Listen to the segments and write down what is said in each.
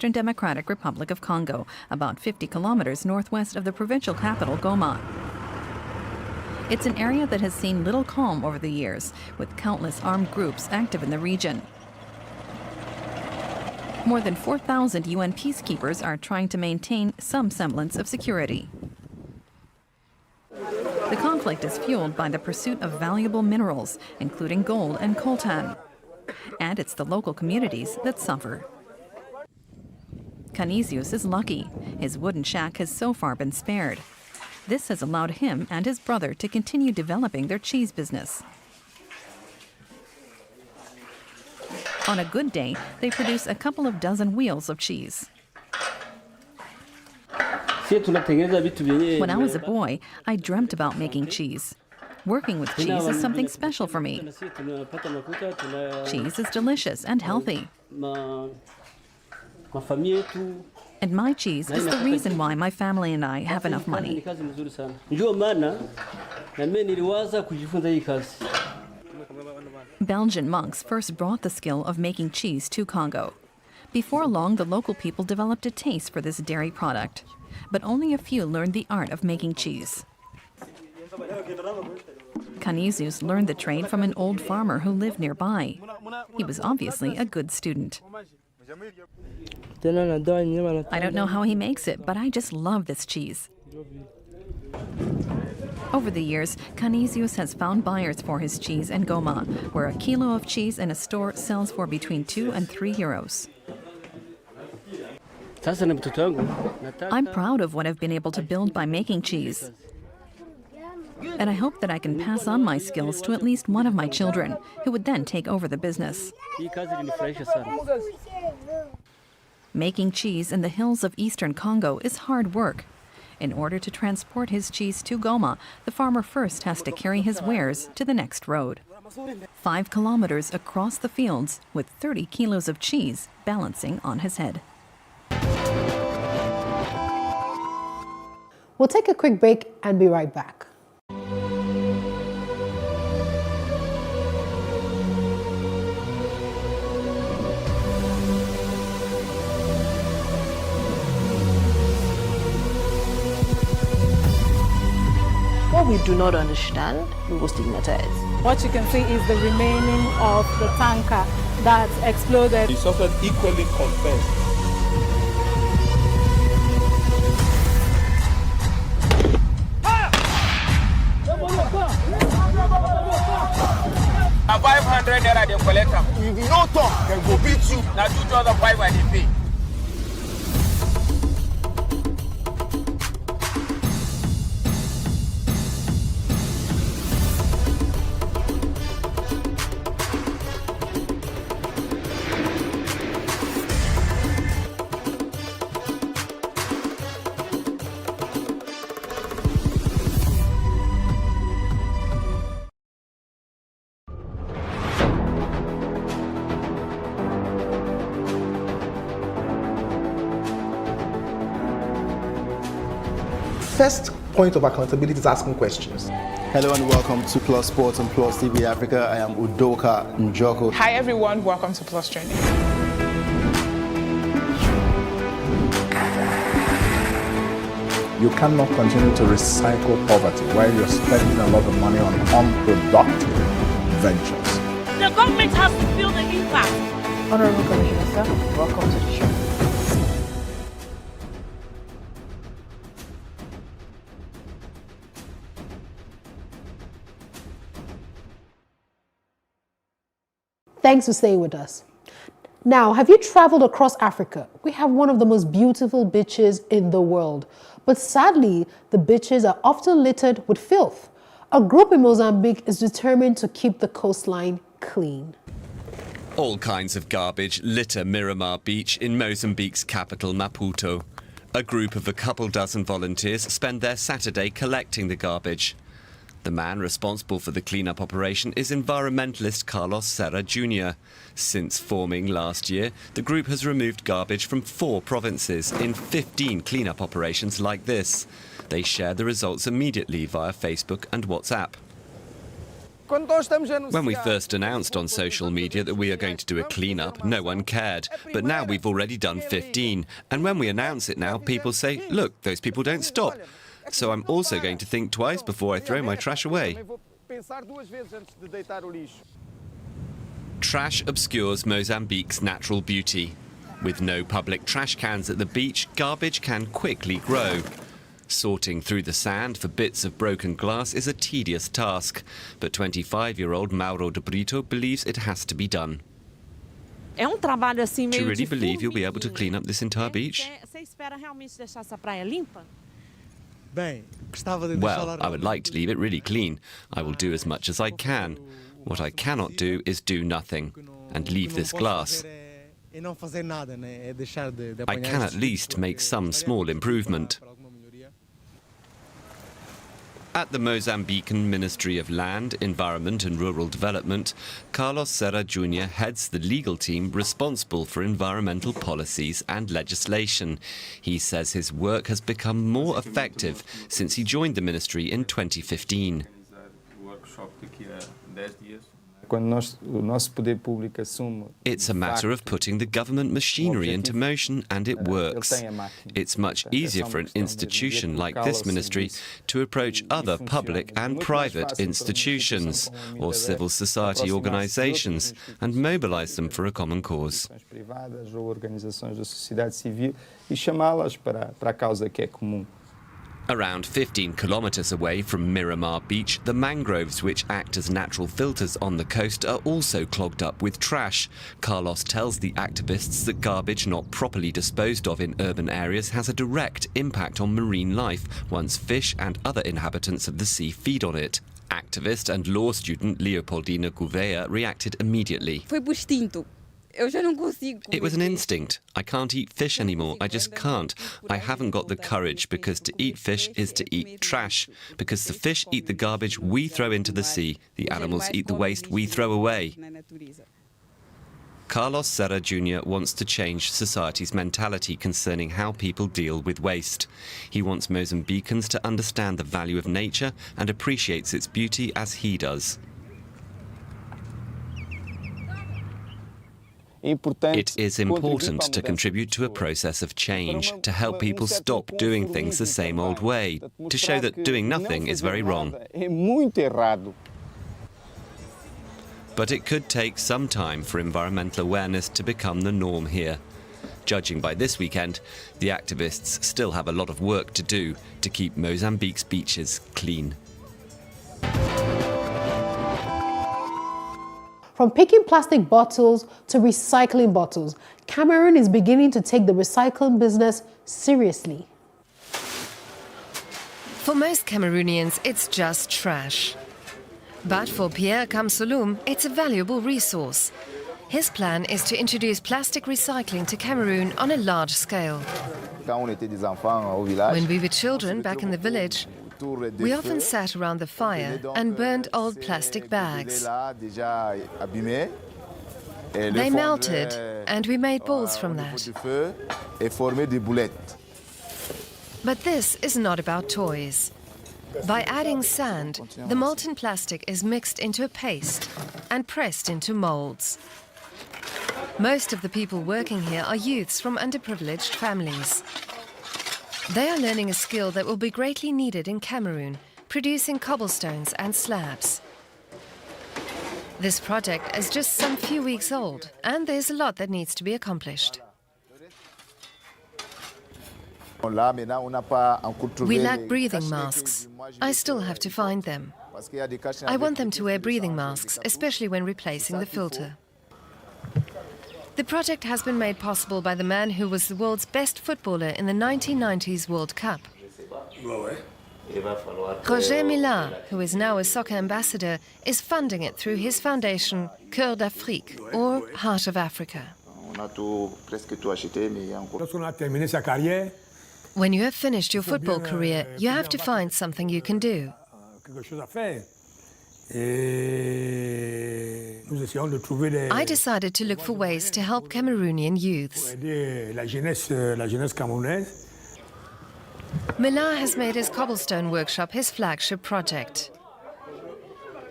Eastern Democratic Republic of Congo, about 50 kilometers northwest of the provincial capital, Goma. It's an area that has seen little calm over the years, with countless armed groups active in the region. More than 4,000 UN peacekeepers are trying to maintain some semblance of security. The conflict is fueled by the pursuit of valuable minerals, including gold and coltan. And it's the local communities that suffer. Canisius is lucky. His wooden shack has so far been spared. This has allowed him and his brother to continue developing their cheese business. On a good day, they produce a couple of dozen wheels of cheese. When I was a boy, I dreamt about making cheese. Working with cheese is something special for me. Cheese is delicious and healthy. And my cheese is the reason why my family and I have enough money. Belgian monks first brought the skill of making cheese to Congo. Before long, the local people developed a taste for this dairy product. But only a few learned the art of making cheese. Canisius learned the trade from an old farmer who lived nearby. He was obviously a good student. I don't know how he makes it, but I just love this cheese. Over the years, Canisius has found buyers for his cheese in Goma, where a kilo of cheese in a store sells for between 2 and 3 euros. I'm proud of what I've been able to build by making cheese. And I hope that I can pass on my skills to at least one of my children, who would then take over the business. Making cheese in the hills of eastern Congo is hard work. In order to transport his cheese to Goma, the farmer first has to carry his wares to the next road. 5 kilometers across the fields with 30 kilos of cheese balancing on his head. We'll take a quick break and be right back. What we do not understand, we will stigmatize. What you can see is the remaining of the tanker that exploded. He suffered equally confessed. A 500 naira they collect them. If you no talk, they go beat you. Now 2,500 they pay. First point of accountability is asking questions. Hello and welcome to Plus Sports and Plus TV Africa. I am Udoka Njoko. Hi everyone, welcome to Plus Training. You cannot continue to recycle poverty while you're spending a lot of money on unproductive ventures. The government has to feel the impact. Honorable Commissioner, sir, welcome to the show. Thanks for staying with us. Now, have you traveled across Africa? We have one of the most beautiful beaches in the world. But sadly, the beaches are often littered with filth. A group in Mozambique is determined to keep the coastline clean. All kinds of garbage litter Miramar Beach in Mozambique's capital, Maputo. A group of a couple dozen volunteers spend their Saturday collecting the garbage. The man responsible for the cleanup operation is environmentalist Carlos Serra Jr. Since forming last year, the group has removed garbage from 4 provinces in 15 cleanup operations like this. They share the results immediately via Facebook and WhatsApp. When we first announced on social media that we are going to do a clean-up, no one cared. But now we've already done 15. And when we announce it now, people say, look, those people don't stop. So I'm also going to think twice before I throw my trash away. Trash obscures Mozambique's natural beauty. With no public trash cans at the beach, garbage can quickly grow. Sorting through the sand for bits of broken glass is a tedious task, but 25-year-old Mauro de Brito believes it has to be done. Do you really believe you'll be able to clean up this entire beach? Well, I would like to leave it really clean. I will do as much as I can. What I cannot do is do nothing and leave this glass. I can at least make some small improvement. At the Mozambican Ministry of Land, Environment and Rural Development, Carlos Serra Jr. heads the legal team responsible for environmental policies and legislation. He says his work has become more effective since he joined the ministry in 2015. It's a matter of putting the government machinery into motion, and it works. It's much easier for an institution like this ministry to approach other public and private institutions or civil society organizations and mobilize them for a common cause. Around 15 kilometers away from Miramar Beach, the mangroves which act as natural filters on the coast are also clogged up with trash. Carlos tells the activists that garbage not properly disposed of in urban areas has a direct impact on marine life once fish and other inhabitants of the sea feed on it. Activist and law student Leopoldina Gouveia reacted immediately. It was an instinct. I can't eat fish anymore. I just can't. I haven't got the courage, because to eat fish is to eat trash. Because the fish eat the garbage we throw into the sea. The animals eat the waste we throw away. Carlos Serra Jr. wants to change society's mentality concerning how people deal with waste. He wants Mozambicans to understand the value of nature and appreciates its beauty as he does. It is important to contribute to a process of change, to help people stop doing things the same old way, to show that doing nothing is very wrong. But it could take some time for environmental awareness to become the norm here. Judging by this weekend, the activists still have a lot of work to do to keep Mozambique's beaches clean. From picking plastic bottles to recycling bottles, Cameroon is beginning to take the recycling business seriously. For most Cameroonians, it's just trash. But for Pierre Kamsouloum, it's a valuable resource. His plan is to introduce plastic recycling to Cameroon on a large scale. When we were children back in the village, we often sat around the fire and burned old plastic bags. They melted, and we made balls from that. But this is not about toys. By adding sand, the molten plastic is mixed into a paste and pressed into molds. Most of the people working here are youths from underprivileged families. They are learning a skill that will be greatly needed in Cameroon, producing cobblestones and slabs. This project is just some few weeks old, and there's a lot that needs to be accomplished. We lack breathing masks. I still have to find them. I want them to wear breathing masks, especially when replacing the filter. The project has been made possible by the man who was the world's best footballer in the 1990s World Cup. Roger Millar, who is now a soccer ambassador, is funding it through his foundation Cœur d'Afrique, or Heart of Africa. When you have finished your football career, you have to find something you can do. I decided to look for ways to help Cameroonian youths. Millar has made his cobblestone workshop his flagship project.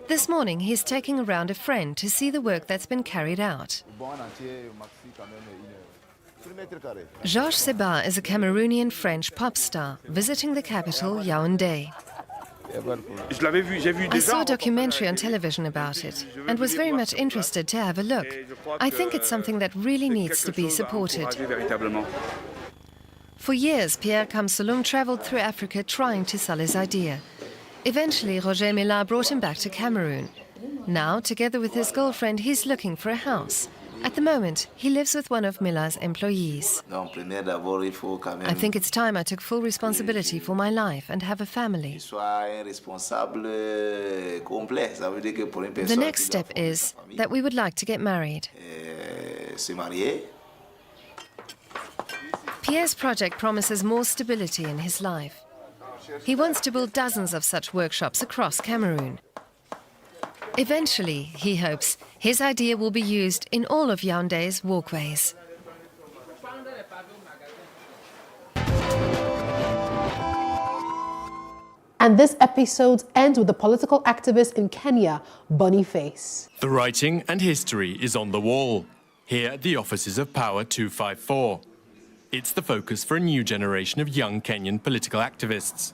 This morning he's taking around a friend to see the work that's been carried out. Georges Seba is a Cameroonian French pop star visiting the capital, Yaoundé. I saw a documentary on television about it and was very much interested to have a look. I think it's something that really needs to be supported. For years, Pierre Kamsolum traveled through Africa trying to sell his idea. Eventually, Roger Mila brought him back to Cameroon. Now, together with his girlfriend, he's looking for a house. At the moment, he lives with one of Mila's employees. I think it's time I took full responsibility for my life and have a family. The next step is that we would like to get married. Pierre's project promises more stability in his life. He wants to build dozens of such workshops across Cameroon. Eventually, he hopes, his idea will be used in all of Yaoundé's walkways. And this episode ends with the political activist in Kenya, Boniface. The writing and history is on the wall, here at the offices of Power 254. It's the focus for a new generation of young Kenyan political activists.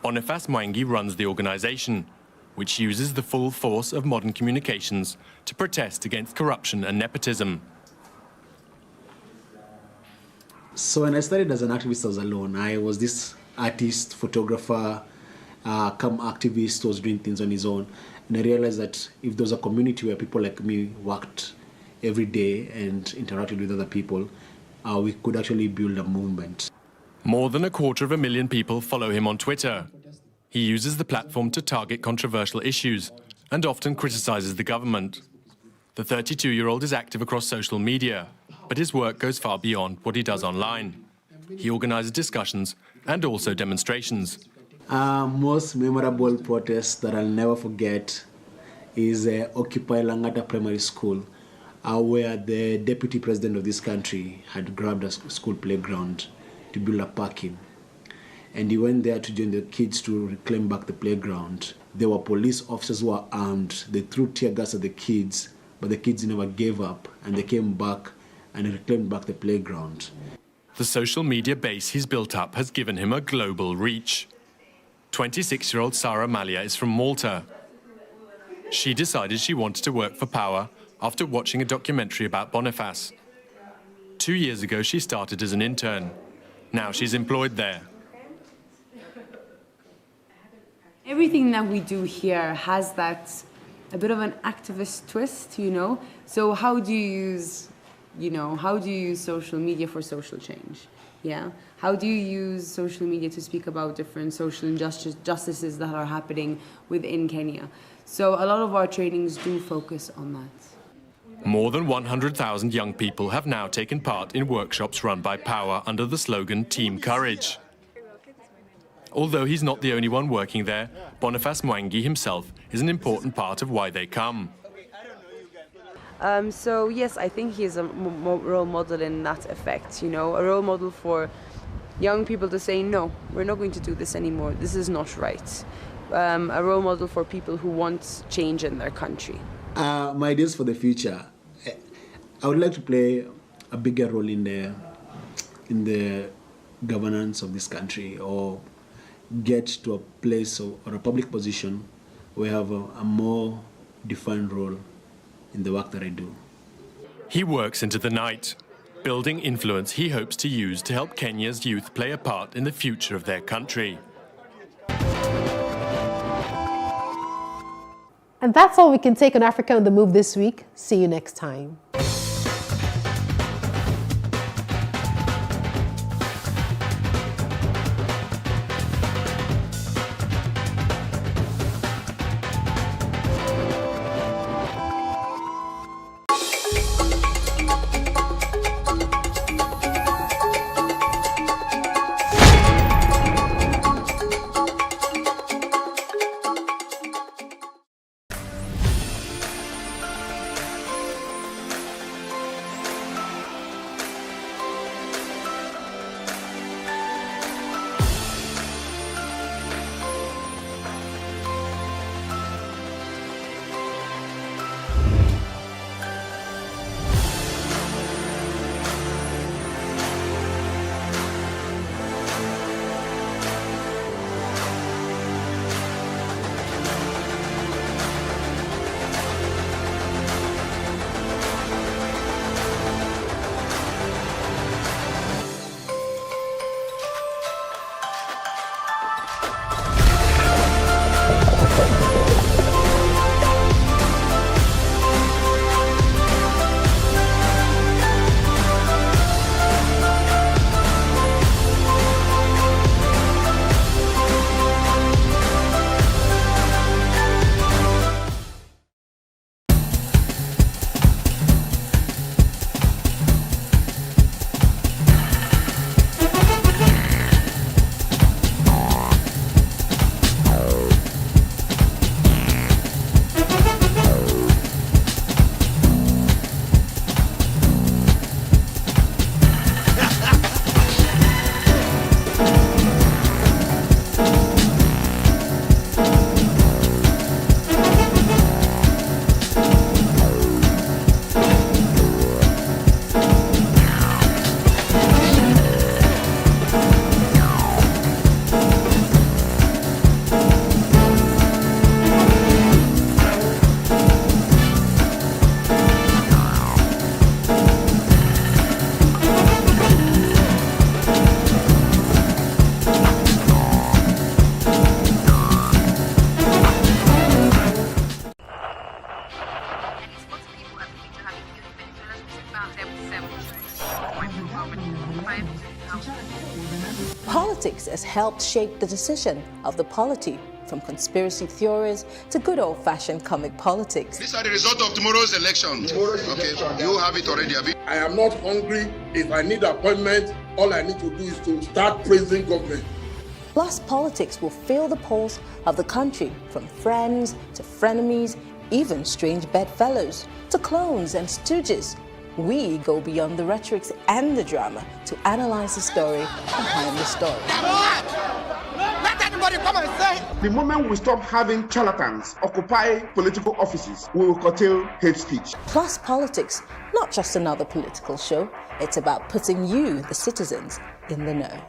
Boniface Mwangi runs the organization, which uses the full force of modern communications to protest against corruption and nepotism. So when I started as an activist, I was alone. I was this artist, photographer, come activist who was doing things on his own. And I realized that if there was a community where people like me worked every day and interacted with other people, we could actually build a movement. More than 250,000 people follow him on Twitter. He uses the platform to target controversial issues and often criticizes the government. The 32-year-old is active across social media, but his work goes far beyond what he does online. He organizes discussions and also demonstrations. Most memorable protest that I'll never forget is Occupy Langata Primary School, where the deputy president of this country had grabbed a school playground to build a parking. And he went there to join the kids to reclaim back the playground. There were police officers who were armed. They threw tear gas at the kids, but the kids never gave up, and they came back and reclaimed back the playground. The social media base he's built up has given him a global reach. 26-year-old Sarah Malia is from Malta. She decided she wanted to work for Power after watching a documentary about Boniface. 2 years ago, she started as an intern. Now she's employed there. Everything that we do here has a bit of an activist twist, you know? So how do you use social media for social change? Yeah? How do you use social media to speak about different social injustices that are happening within Kenya? So a lot of our trainings do focus on that. More than 100,000 young people have now taken part in workshops run by Power under the slogan Team Courage. Although he's not the only one working there, Boniface Mwangi himself is an important part of why they come. So yes, I think he's a role model in that effect, you know, a role model for young people to say, no, we're not going to do this anymore, this is not right. A role model for people who want change in their country. My ideas for the future, I would like to play a bigger role in the governance of this country, or get to a place or a public position where I have a more defined role in the work that I do. He works into the night, building influence he hopes to use to help Kenya's youth play a part in the future of their country. And that's all we can take on Africa on the Move this week. See you next time. Politics has helped shape the decision of the polity, from conspiracy theories to good old-fashioned comic politics. These are the results of tomorrow's election. Okay, you have it already, Abi. I am not hungry. If I need appointment, all I need to do is to start praising government. Plus, politics will fill the polls of the country, from friends to frenemies, even strange bedfellows, to clones and stooges. We go beyond the rhetorics and the drama to analyze the story behind the story. Let everybody come and say. The moment we stop having charlatans occupy political offices, we will curtail hate speech. Plus Politics, not just another political show. It's about putting you, the citizens, in the know.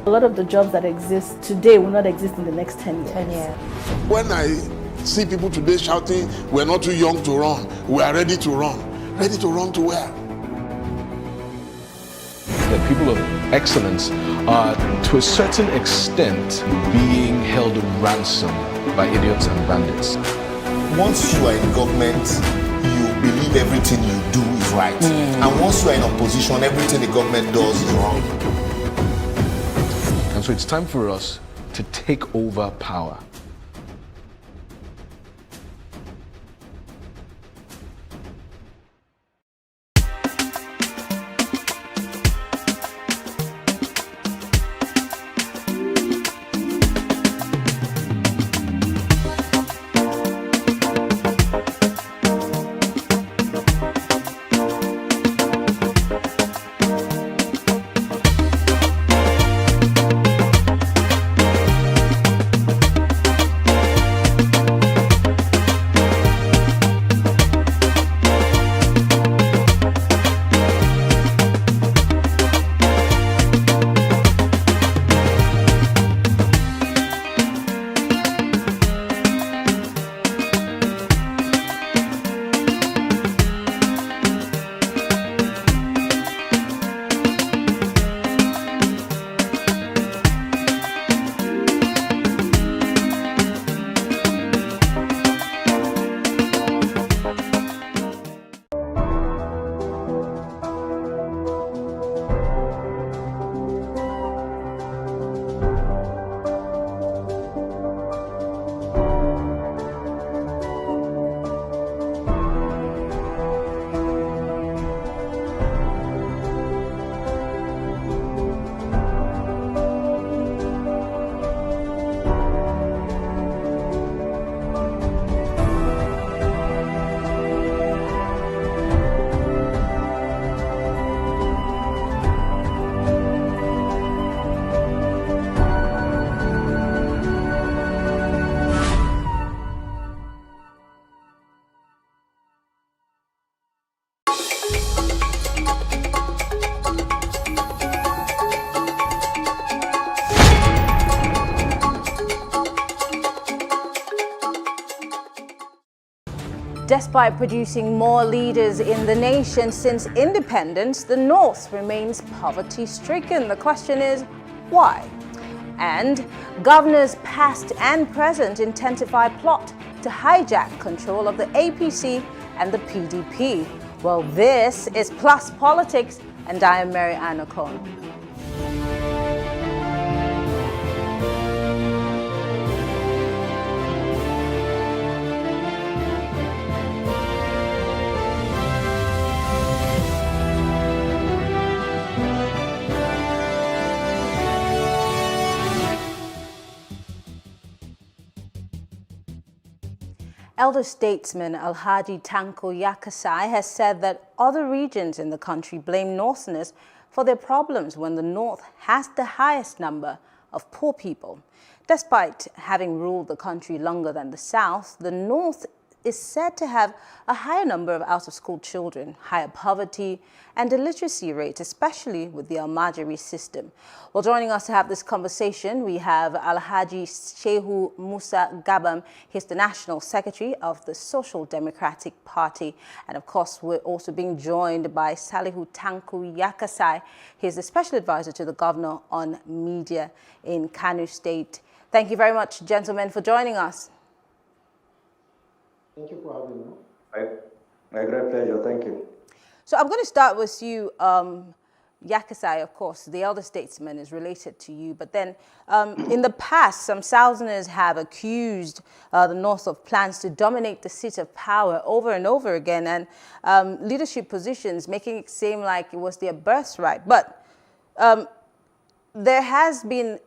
A lot of the jobs that exist today will not exist in the next 10 years. When I see people today shouting, we're not too young to run, we are ready to run. Ready to run to where? The people of excellence are, to a certain extent, being held ransom by idiots and bandits. Once you are in government, you believe everything you do is right. And once you are in opposition, everything the government does is wrong. And so it's time for us to take over power. Despite producing more leaders in the nation since independence, the North remains poverty-stricken. The question is, why? And governors past and present intensify plot to hijack control of the APC and the PDP. Well, this is Plus Politics, and I am Mary Ann Okon. Elder statesman Alhaji Tanko Yakasai has said that other regions in the country blame Northerners for their problems when the North has the highest number of poor people. Despite having ruled the country longer than the South, the North is said to have a higher number of out-of-school children, higher poverty and illiteracy rates, especially with the Almajiri system. Well, joining us to have this conversation, we have Alhaji Shehu Musa Gabam. He's the National Secretary of the Social Democratic Party. And of course, we're also being joined by Salihu Tanko Yakasai. He's the Special Advisor to the Governor on Media in Kano State. Thank you very much, gentlemen, for joining us. Thank you for having me. My great pleasure. Thank you. So I'm going to start with you, Yakasai, of course. The elder statesman is related to you. But then in the past, some Southerners have accused the North of plans to dominate the seat of power over and over again, and leadership positions, making it seem like it was their birthright. But there has been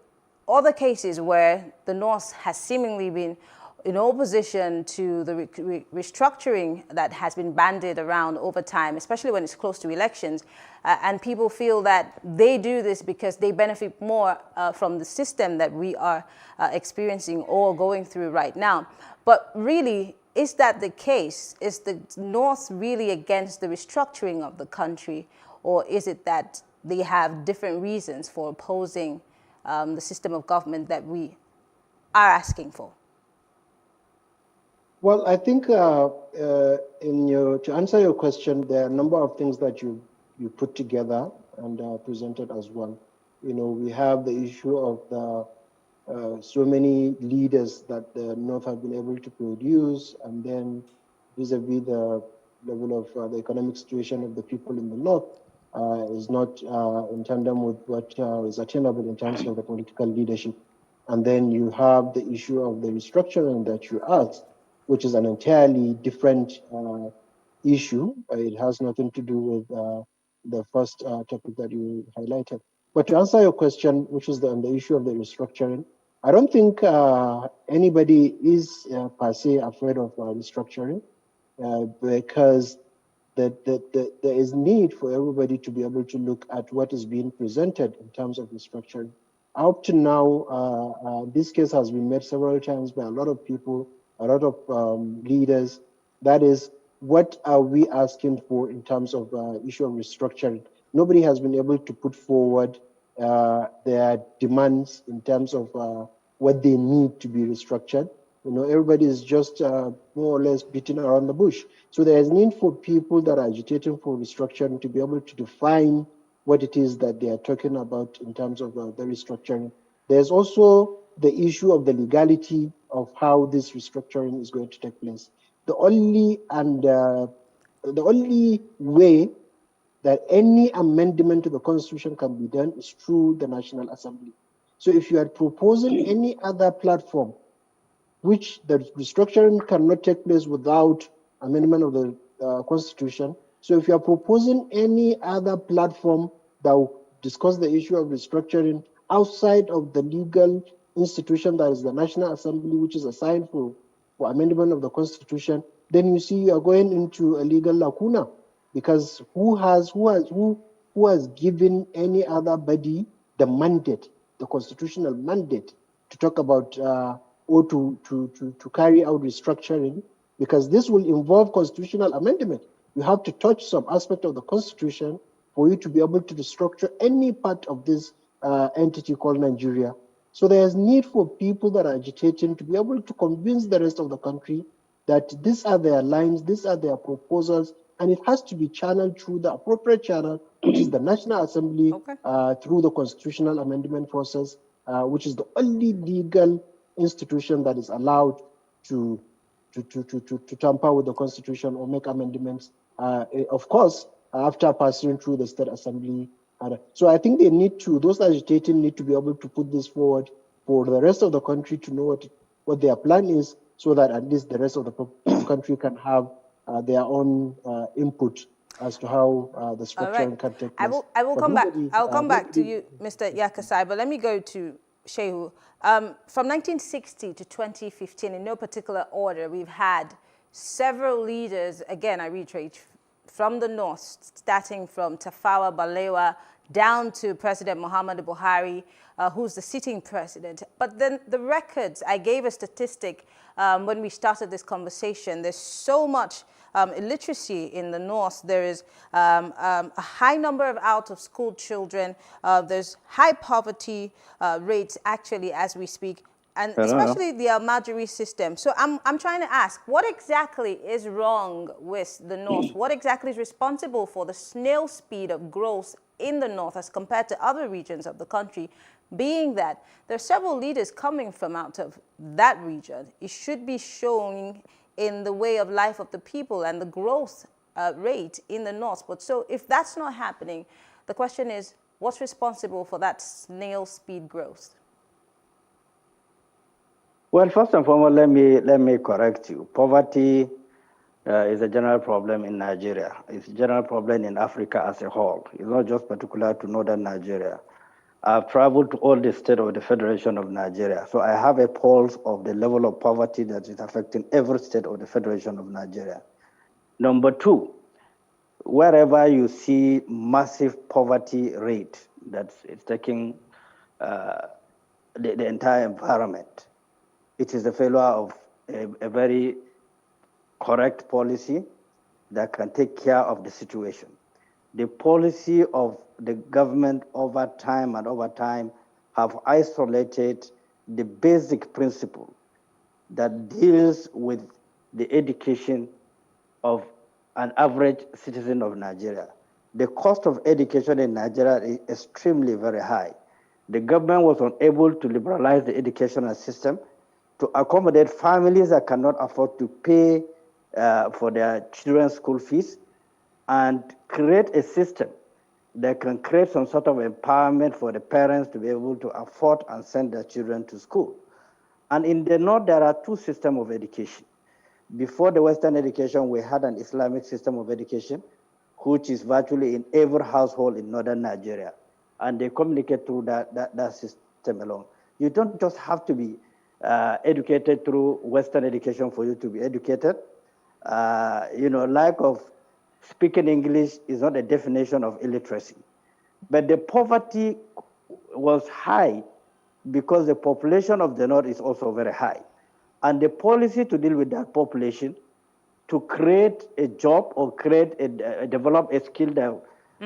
other cases where the North has seemingly been in opposition to the restructuring that has been bandied around over time, especially when it's close to elections. And people feel that they do this because they benefit more from the system that we are experiencing or going through right now. But really, is that the case? Is the North really against the restructuring of the country? Or is it that they have different reasons for opposing the system of government that we are asking for? Well, I think to answer your question, there are a number of things that you put together and presented as well. You know, we have the issue of the so many leaders that the North have been able to produce, and then vis-a-vis the level of the economic situation of the people in the North is not in tandem with what is attainable in terms of the political leadership. And then you have the issue of the restructuring that you asked, which is an entirely different issue. It has nothing to do with the first topic that you highlighted. But to answer your question, which is on the issue of the restructuring, I don't think anybody is per se afraid of restructuring because there is need for everybody to be able to look at what is being presented in terms of restructuring. Up to now, this case has been made several times by a lot of people, a lot of leaders. That is, what are we asking for in terms of issue of restructuring? Nobody has been able to put forward their demands in terms of what they need to be restructured. You know, everybody is just more or less beating around the bush. So there is need for people that are agitating for restructuring to be able to define what it is that they are talking about in terms of the restructuring. There's also the issue of the legality of how this restructuring is going to take place. The only way that any amendment to the Constitution can be done is through the National Assembly. So if you are proposing any other platform which the restructuring cannot take place without amendment of the Constitution, so if you are proposing any other platform that will discuss the issue of restructuring outside of the legal institution that is the National Assembly, which is assigned for amendment of the Constitution, then you see you are going into a legal lacuna, because who has given any other body the mandate, the constitutional mandate, to talk about or to carry out restructuring? Because this will involve constitutional amendment. You have to touch some aspect of the Constitution for you to be able to restructure any part of this entity called Nigeria. So there is need for people that are agitating to be able to convince the rest of the country that these are their lines, these are their proposals, and it has to be channeled through the appropriate channel, which is the National Assembly, through the constitutional amendment process, which is the only legal institution that is allowed to tamper with the Constitution or make amendments, of course, after passing through the State Assembly. So I think those agitating need to be able to put this forward for the rest of the country to know what their plan is, so that at least the rest of the country can have their own input as to how the structuring can take place. I will come back. I'll come back to you, Mr. Yakasai, but let me go to Shehu. From 1960 to 2015, in no particular order, we've had several leaders, again, I reiterate, from the north, starting from Tafawa Balewa down to President Muhammadu Buhari, who's the sitting president. But then the records, I gave a statistic when we started this conversation. There's so much illiteracy in the north. There is a high number of out-of-school children. There's high poverty rates, actually, as we speak, and especially the Almajiri system. So I'm trying to ask, what exactly is wrong with the north? What exactly is responsible for the snail speed of growth in the north as compared to other regions of the country, being that there are several leaders coming from out of that region? It should be showing in the way of life of the people and the growth rate in the north. But so if that's not happening, the question is, what's responsible for that snail speed growth? Well, first and foremost, let me correct you. Poverty is a general problem in Nigeria. It's a general problem in Africa as a whole. It's not just particular to northern Nigeria. I've traveled to all the states of the Federation of Nigeria, so I have a pulse of the level of poverty that is affecting every state of the Federation of Nigeria. Number two, wherever you see massive poverty rate that's taking the entire environment, it is the failure of a very correct policy that can take care of the situation. The policy of the government over time have isolated the basic principle that deals with the education of an average citizen of Nigeria. The cost of education in Nigeria is extremely very high. The government was unable to liberalize the educational system to accommodate families that cannot afford to pay for their children's school fees, and create a system that can create some sort of empowerment for the parents to be able to afford and send their children to school. And in the north, there are two systems of education. Before the Western education, we had an Islamic system of education, which is virtually in every household in northern Nigeria. And they communicate through that system alone. You don't just have to be educated through Western education for you to be educated. Lack of speaking English is not a definition of illiteracy. But the poverty was high because the population of the north is also very high. And the policy to deal with that population, to create a job or develop a skill that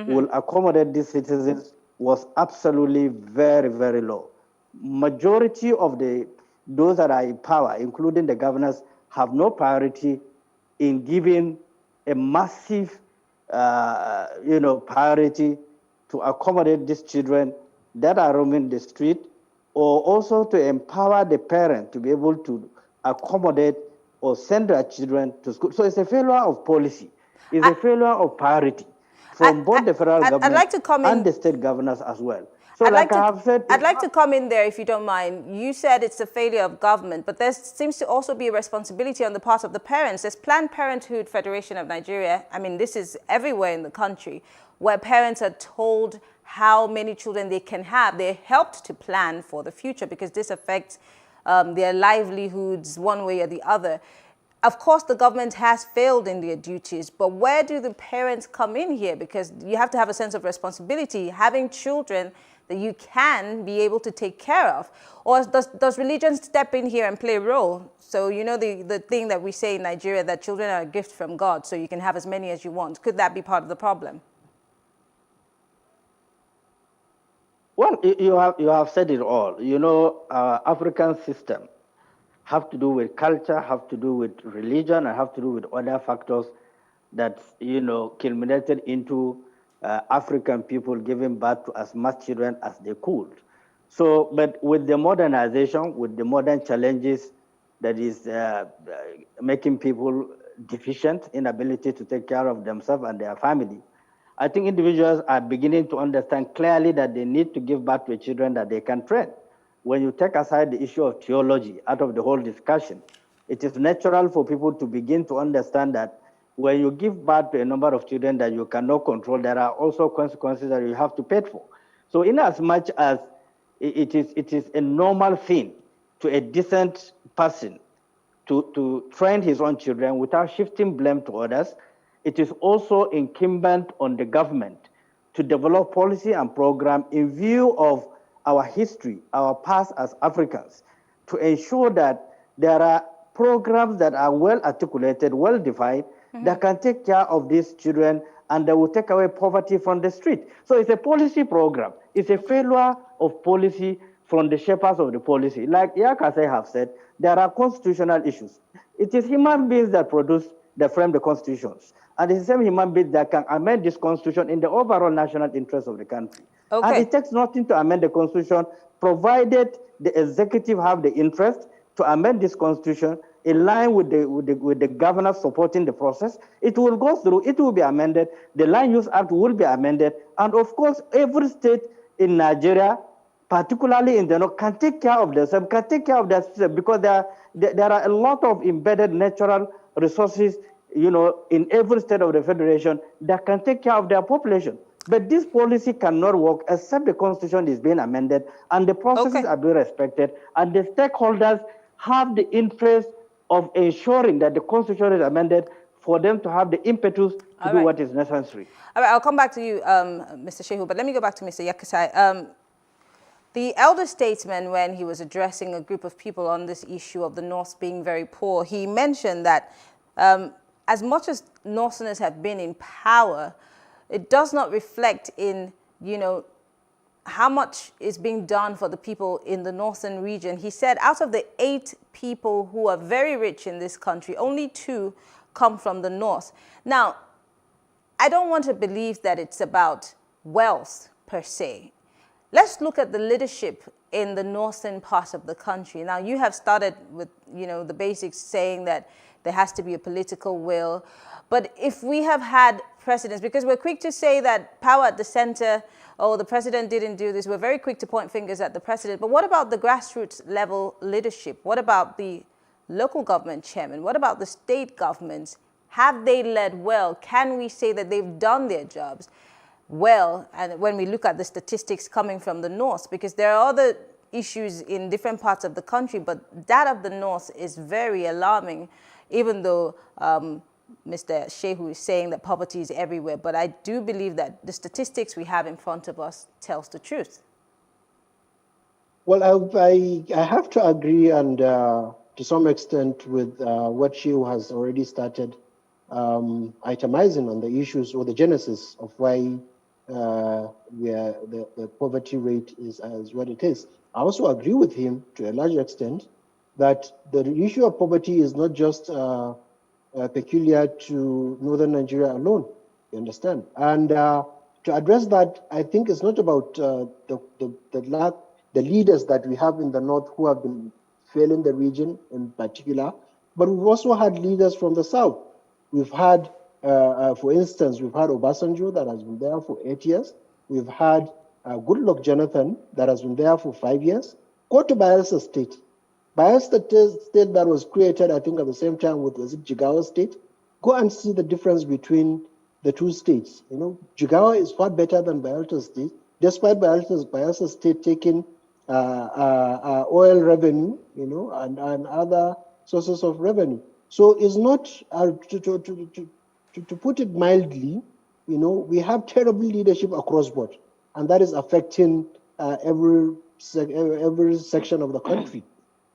will accommodate these citizens, was absolutely very, very low. Majority of those that are in power, including the governors, have no priority in giving a massive, priority to accommodate these children that are roaming the street, or also to empower the parent to be able to accommodate or send their children to school. So it's a failure of policy. It's a failure of priority from both the federal government and the state governors as well. So I'd like to come in there, if you don't mind. You said it's a failure of government, but there seems to also be a responsibility on the part of the parents. There's Planned Parenthood Federation of Nigeria. I mean, this is everywhere in the country, where parents are told how many children they can have. They're helped to plan for the future because this affects their livelihoods one way or the other. Of course, the government has failed in their duties, but where do the parents come in here? Because you have to have a sense of responsibility, having children that you can be able to take care of. Or does religion step in here and play a role? So, you know, the thing that we say in Nigeria, that children are a gift from God, so you can have as many as you want. Could that be part of the problem? Well, you have said it all. You know, our African system have to do with culture, have to do with religion, and have to do with other factors that, culminated into African people giving birth to as much children as they could. So, but with the modernization, with the modern challenges that is making people deficient in ability to take care of themselves and their family, I think individuals are beginning to understand clearly that they need to give birth to children that they can train. When you take aside the issue of theology out of the whole discussion, it is natural for people to begin to understand that when you give birth to a number of children that you cannot control, there are also consequences that you have to pay for. So in as much as it is a normal thing to a decent person to train his own children without shifting blame to others, it is also incumbent on the government to develop policy and program in view of our history, our past as Africans, to ensure that there are programs that are well articulated, well defined, that can take care of these children and that will take away poverty from the street. So it's a policy program. It's a failure of policy from the shapers of the policy. Like Yakase have said, there are constitutional issues. It is human beings that frame the constitutions. And it's the same human beings that can amend this constitution in the overall national interest of the country. Okay. And it takes nothing to amend the constitution, provided the executive have the interest to amend this constitution in line with the governors supporting the process. It will go through, it will be amended, the Land Use Act will be amended, and of course, every state in Nigeria, particularly in the north, can take care of themselves, can take care of their system, because there are a lot of embedded natural resources, in every state of the federation that can take care of their population. But this policy cannot work except the constitution is being amended and the processes are being respected, and the stakeholders have the interest of ensuring that the constitution is amended for them to have the impetus to do what is necessary. All right, I'll come back to you, Mr. Shehu, but let me go back to Mr. Yakasai. The elder statesman, when he was addressing a group of people on this issue of the North being very poor, he mentioned that as much as Northerners have been in power, it does not reflect in, how much is being done for the people in the northern region. He said out of the 8 people who are very rich in this country, only 2 come from the north. Now, I don't want to believe that it's about wealth per se. Let's look at the leadership in the northern part of the country. Now, you have started with, the basics, saying that there has to be a political will. But if we have had precedents, because we're quick to say that power at the center, oh, the president didn't do this, we're very quick to point fingers at the president. But what about the grassroots level leadership? What about the local government chairman? What about the state governments? Have they led well? Can we say that they've done their jobs well? And when we look at the statistics coming from the north, because there are other issues in different parts of the country, but that of the north is very alarming, even though Mr. Shehu is saying that poverty is everywhere. But I do believe that the statistics we have in front of us tells the truth. Well, I have to agree, and to some extent, with what Shehu has already started itemizing on the issues or the genesis of why the poverty rate is what it is. I also agree with him to a large extent that the issue of poverty is not just peculiar to northern Nigeria alone, you understand? And to address that, I think it's not about the leaders that we have in the north who have been failing the region in particular, but we've also had leaders from the south. We've had, for instance, we've had Obasanjo that has been there for 8 years. We've had Goodluck Jonathan that has been there for 5 years. Go to Bayelsa State. Bayelsa State that was created, I think, at the same time with Jigawa State. Go and see the difference between the two states. Jigawa is far better than Bayelsa State, despite Bayelsa State taking oil revenue, and other sources of revenue. So it's not, to put it mildly, we have terrible leadership across board, and that is affecting every section of the country.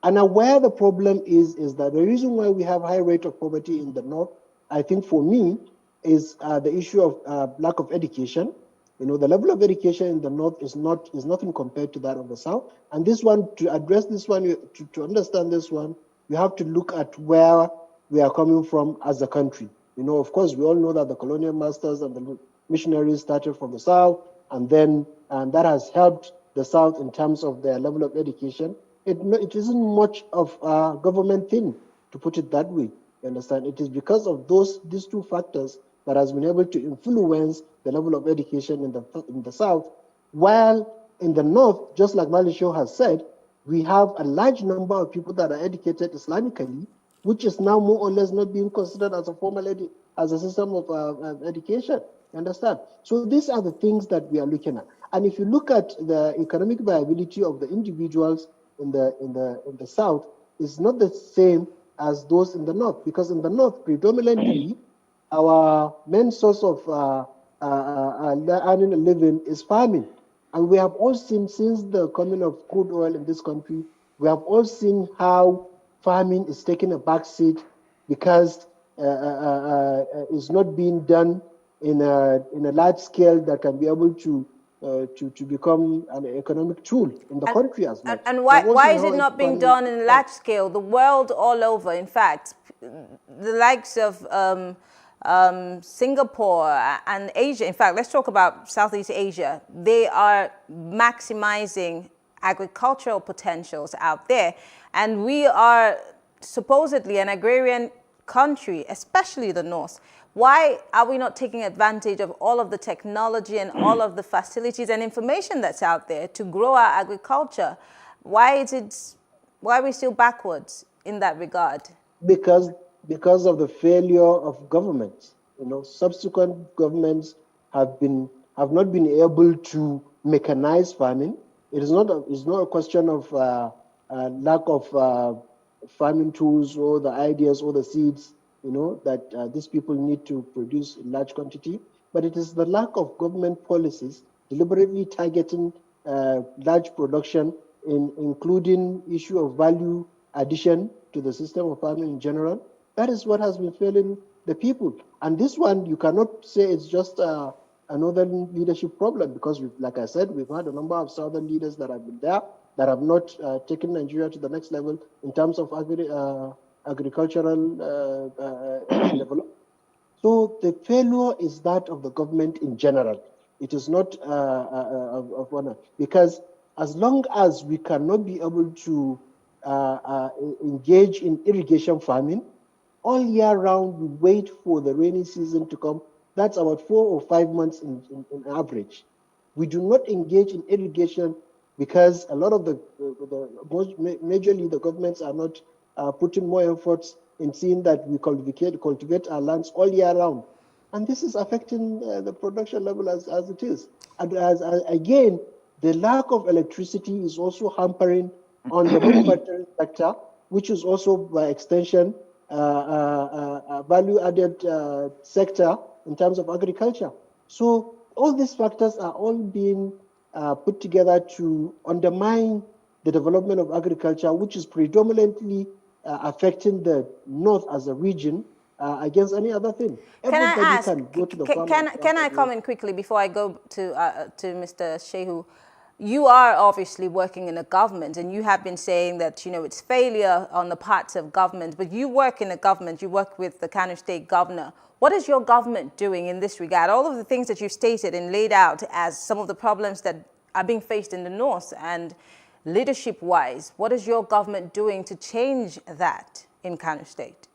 And where the problem is that the reason why we have high rate of poverty in the north, I think for me, is the issue of lack of education. The level of education in the north is nothing compared to that of the south. And this one, to address this one, to understand this one, we have to look at where we are coming from as a country. Of course, we all know that the colonial masters and the missionaries started from the South, and that has helped the South in terms of their level of education. It isn't much of a government thing, to put it that way. You understand? It is because of these two factors that has been able to influence the level of education in the South, while in the North, just like Malisho has said, we have a large number of people that are educated Islamically, which is now more or less not being considered as a formal as a system of education. You understand? So these are the things that we are looking at. And if you look at the economic viability of the individuals in the South, it's not the same as those in the North, because in the North, predominantly, our main source of earning a living is farming. And we have all seen, since the coming of crude oil in this country, we have all seen how farming is taking a backseat because it's not being done in a large scale that can be able to become an economic tool in the country as much. And why is it not being done in a large scale? The world all over, in fact, the likes of Singapore and Asia. In fact, let's talk about Southeast Asia. They are maximizing agricultural potentials out there. And we are supposedly an agrarian country, especially the North. Why are we not taking advantage of all of the technology and all of the facilities and information that's out there to grow our agriculture? Why are we still backwards in that regard? Because of the failure of governments. Subsequent governments have not been able to mechanize farming. It's not a question of lack of farming tools or the ideas or the seeds, that these people need to produce in large quantity, but it is the lack of government policies deliberately targeting large production, including issue of value addition to the system of farming in general. That is what has been failing the people. And this one, you cannot say it's just a northern leadership problem, because, like I said, we've had a number of southern leaders that have been there that have not taken Nigeria to the next level in terms of agricultural development. So the failure is that of the government in general. It is not of one, because as long as we cannot be able to engage in irrigation farming, all year round we wait for the rainy season to come. That's about 4 or 5 months in average. We do not engage in irrigation because a lot of majorly the governments are not putting more efforts in seeing that we cultivate our lands all year round. And this is affecting the production level as it is. And again, the lack of electricity is also hampering on the manufacturing sector, which is also by extension a value-added sector in terms of agriculture. So all these factors are all being put together to undermine the development of agriculture, which is predominantly affecting the North as a region against any other thing. Can I ask, can I comment quickly before I go to Mr. Shehu? You are obviously working in a government, and you have been saying that, it's failure on the parts of government, but you work in a government, you work with the Kano State governor. What is your government doing in this regard? All of the things that you've stated and laid out as some of the problems that are being faced in the North and leadership-wise, what is your government doing to change that in Kano State?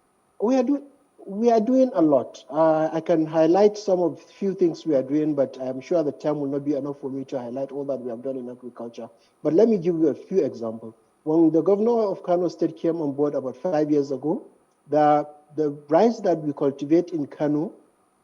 We are doing a lot. I can highlight some of few things we are doing, but I'm sure the time will not be enough for me to highlight all that we have done in agriculture. But let me give you a few examples. When the governor of Kano State came on board about 5 years ago, the rice that we cultivate in Kano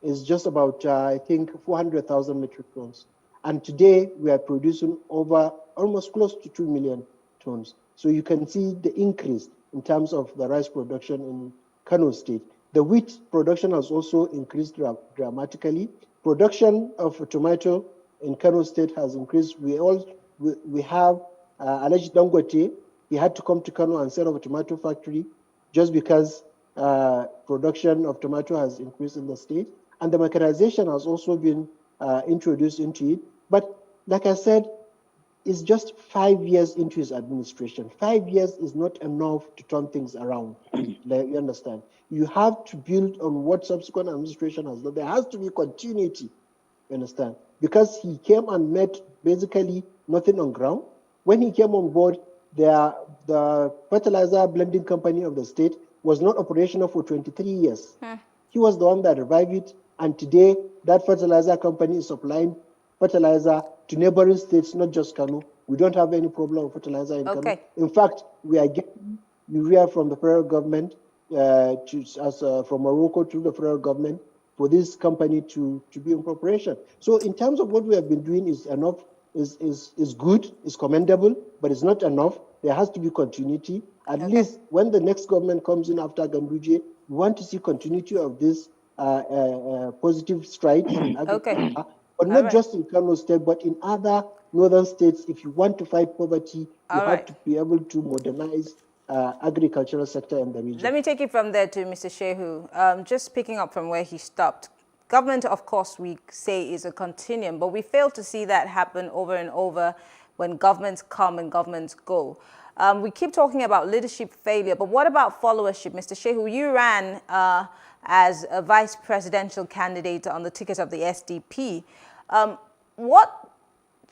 is just about, I think, 400,000 metric tons. And today we are producing over almost close to 2 million tons. So you can see the increase in terms of the rice production in Kano State. The wheat production has also increased dramatically. Production of tomato in Kano State has increased. We have Alhaji Dangote. He had to come to Kano and set up a tomato factory just because production of tomato has increased in the state. And the mechanization has also been introduced into it. But like I said, is just 5 years into his administration. 5 years is not enough to turn things around. You understand? You have to build on what subsequent administration has done. There has to be continuity. You understand? Because he came and met basically nothing on ground. When he came on board, the fertilizer blending company of the state was not operational for 23 years. He was the one that revived it, and today that fertilizer company is supplying fertilizer to neighboring states, not just Kano. We don't have any problem with fertilizer in Kano. In fact, we are getting urea from the federal government, from Morocco to the federal government for this company to be in operation. So in terms of what we have been doing is enough, is good, is commendable, but it's not enough. There has to be continuity. At least when the next government comes in after Ganduje, we want to see continuity of this positive strides in agriculture, but not just in Kano State, but in other northern states. If you want to fight poverty, you have to be able to modernize agricultural sector in the region. Let me take it from there to Mr. Shehu. Just picking up from where he stopped. Government, of course, we say is a continuum, but we fail to see that happen over and over when governments come and governments go. We keep talking about leadership failure, but what about followership? Mr. Shehu, you ran as a vice presidential candidate on the ticket of the SDP. What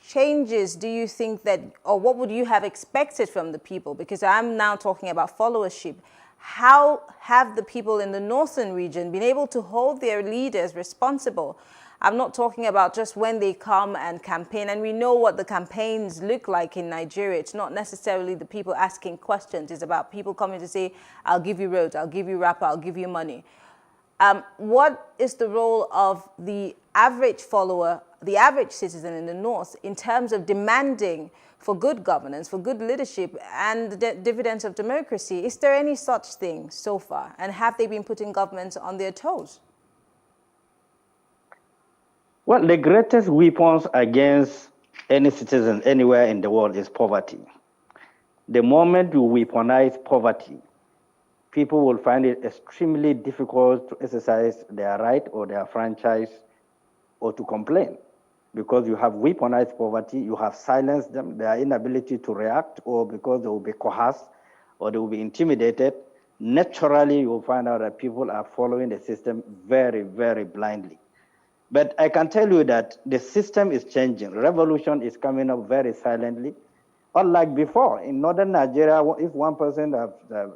changes do you think that, or what would you have expected from the people? Because I'm now talking about followership. How have the people in the northern region been able to hold their leaders responsible? I'm not talking about just when they come and campaign, and we know what the campaigns look like in Nigeria. It's not necessarily the people asking questions. It's about people coming to say, I'll give you roads, I'll give you rapper, I'll give you money. What is the role of the average follower, the average citizen in the north, in terms of demanding for good governance, for good leadership, and the dividends of democracy? Is there any such thing so far? And have they been putting governments on their toes? Well, the greatest weapons against any citizen anywhere in the world is poverty. The moment you weaponize poverty, people will find it extremely difficult to exercise their right or their franchise or to complain. Because you have weaponized poverty, you have silenced them, their inability to react, or because they will be coerced or they will be intimidated. Naturally, you will find out that people are following the system very, very blindly. But I can tell you that the system is changing. Revolution is coming up very silently. Unlike before, in northern Nigeria, if one person have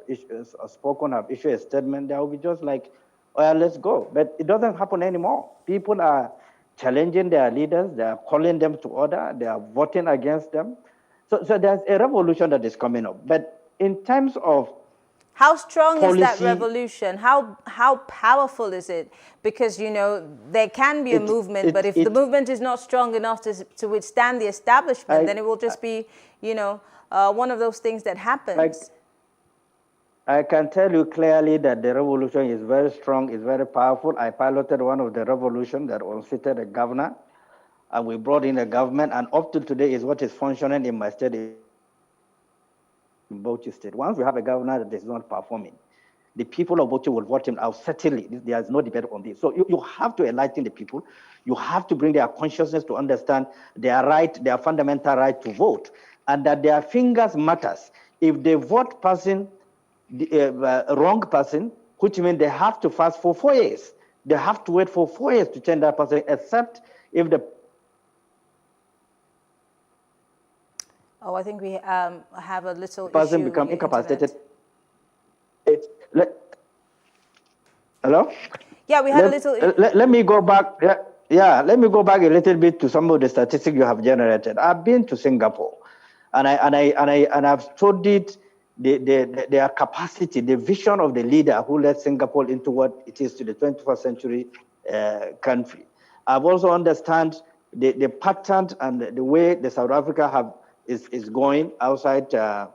issued a statement, they will be just like, well, let's go. But it doesn't happen anymore. People are challenging their leaders, they are calling them to order, they are voting against them. So there's a revolution that is coming up. But in terms of how strong is that revolution? How powerful is it? Because, you know, there can be a movement, but if the movement is not strong enough to withstand the establishment, then it will just be, you know, one of those things that happens. I can tell you clearly that the revolution is very strong, is very powerful. I piloted one of the revolution that unseated a governor, and we brought in a government, and up to today is what is functioning in my state, in Bauchi State. Once we have a governor that is not performing, the people of Bauchi will vote him out. Certainly, there is no debate on this. So you have to enlighten the people. You have to bring their consciousness to understand their right, their fundamental right to vote, and that their fingers matters. If they vote person, the wrong person, which means they have to fast for 4 years. They have to wait for 4 years to change that person, except if the... Oh, I think we have a little person issue become with incapacitated. Hello? Yeah, we had a little... Let me go back. Let me go back a little bit to some of the statistics you have generated. I've been to Singapore, and I've studied their capacity, the vision of the leader who led Singapore into what it is to the 21st century country. I've also understand the pattern and the way the South Africa is going outside the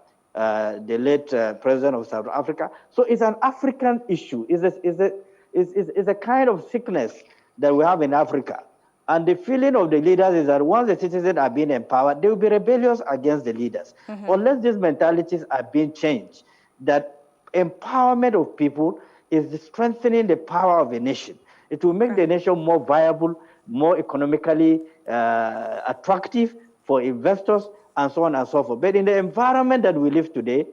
late president of South Africa. So it's an African issue. It's a kind of sickness that we have in Africa. And the feeling of the leaders is that once the citizens are being empowered, they will be rebellious against the leaders. Unless these mentalities are being changed, that empowerment of people is strengthening the power of a nation. It will make the nation more viable, more economically attractive for investors, and so on and so forth. But in the environment that we live today,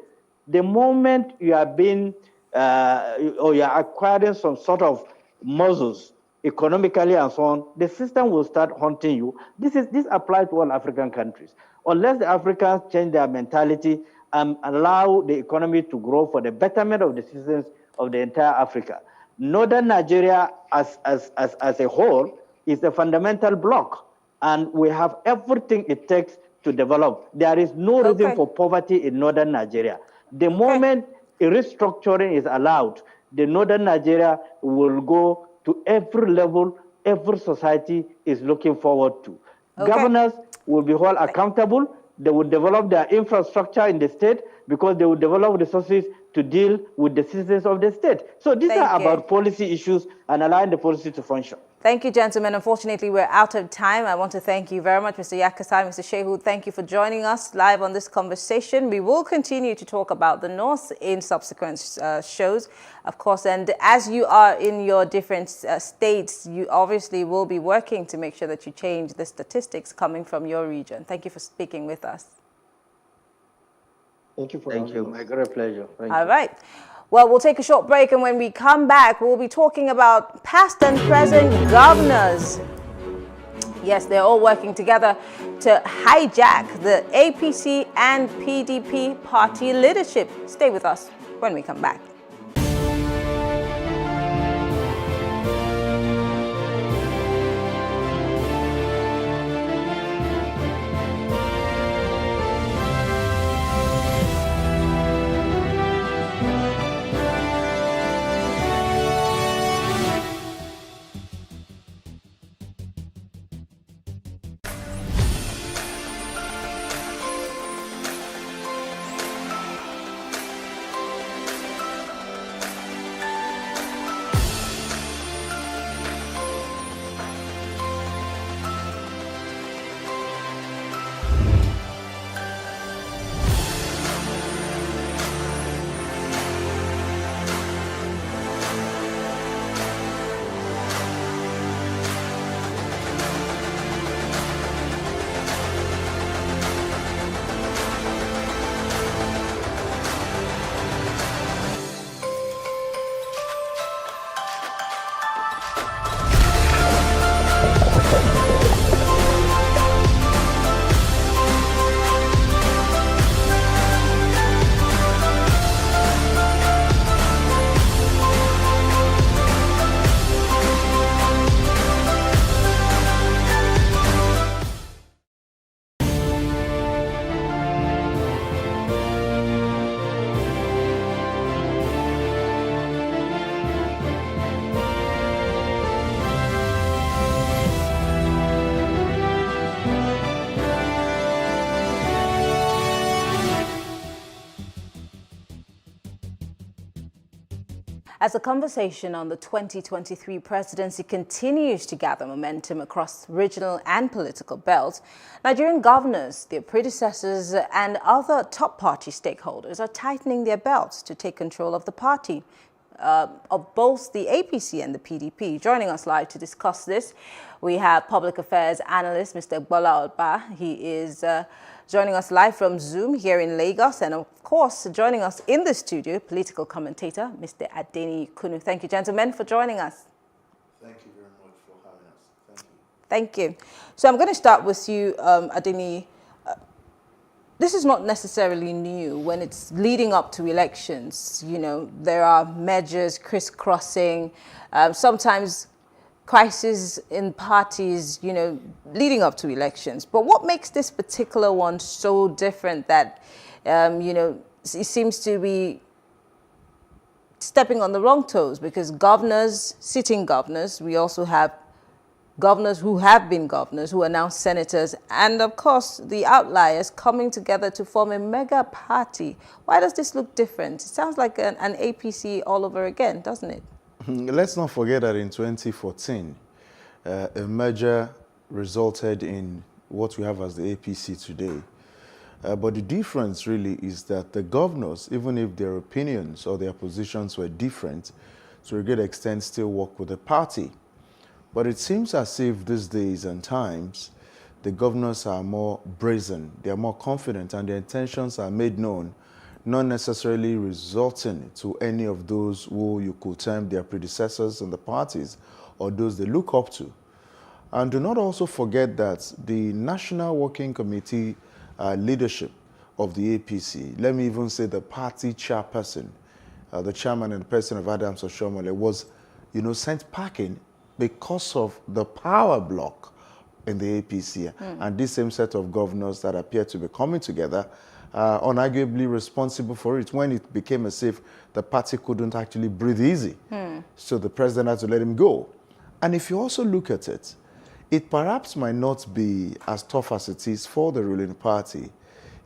the moment you are being or you are acquiring some sort of muscles economically and so on, the system will start haunting you. This applies to all African countries. Unless the Africans change their mentality and allow the economy to grow for the betterment of the citizens of the entire Africa. Northern Nigeria as a whole is a fundamental block, and we have everything it takes to develop. There is no reason for poverty in Northern Nigeria. The moment a restructuring is allowed, the Northern Nigeria will go to every level, every society is looking forward to. Governors will be held accountable. They will develop their infrastructure in the state because they will develop resources to deal with the citizens of the state. So these are about policy issues and allowing the policy to function. Thank you, gentlemen. Unfortunately, we're out of time. I want to thank you very much, Mr. Yakasai, Mr. Shehu. Thank you for joining us live on this conversation. We will continue to talk about the North in subsequent shows, of course. And as you are in your different states, you obviously will be working to make sure that you change the statistics coming from your region. Thank you for speaking with us. Thank you for having me. My great pleasure. Thank you. All right. Well, we'll take a short break, and when we come back, we'll be talking about past and present governors. Yes, they're all working together to hijack the APC and PDP party leadership. Stay with us when we come back. As the conversation on the 2023 presidency continues to gather momentum across regional and political belts, Nigerian governors, their predecessors, and other top party stakeholders are tightening their belts to take control of the party, of both the APC and the PDP. Joining us live to discuss this, we have public affairs analyst Mr. Bola Oba. He is joining us live from Zoom here in Lagos, and of course, joining us in the studio, political commentator Mr. Adeni Kunu. Thank you, gentlemen, for joining us. Thank you very much for having us. Thank you. So I'm going to start with you, Adeni. This is not necessarily new. When it's leading up to elections, you know, there are mergers, crisscrossing, sometimes crises in parties, you know, leading up to elections. But what makes this particular one so different that, you know, it seems to be stepping on the wrong toes? Because governors, sitting governors, we also have governors who have been governors, who are now senators, and of course the outliers coming together to form a mega party. Why does this look different? It sounds like an APC all over again, doesn't it? Let's not forget that in 2014, a merger resulted in what we have as the APC today. But the difference really is that the governors, even if their opinions or their positions were different, to a great extent still work with the party. But it seems as if these days and times, the governors are more brazen, they are more confident, and their intentions are made known, not necessarily resulting to any of those who you could term their predecessors in the parties or those they look up to. And do not also forget that the National Working Committee leadership of the APC, let me even say the party chairperson, the chairman and the president of Adams Oshiomhole, was, sent packing because of the power block in the APC. And this same set of governors that appear to be coming together, unarguably responsible for it. When it became as if the party couldn't actually breathe easy. So the president had to let him go. And if you also look at it, it perhaps might not be as tough as it is for the ruling party.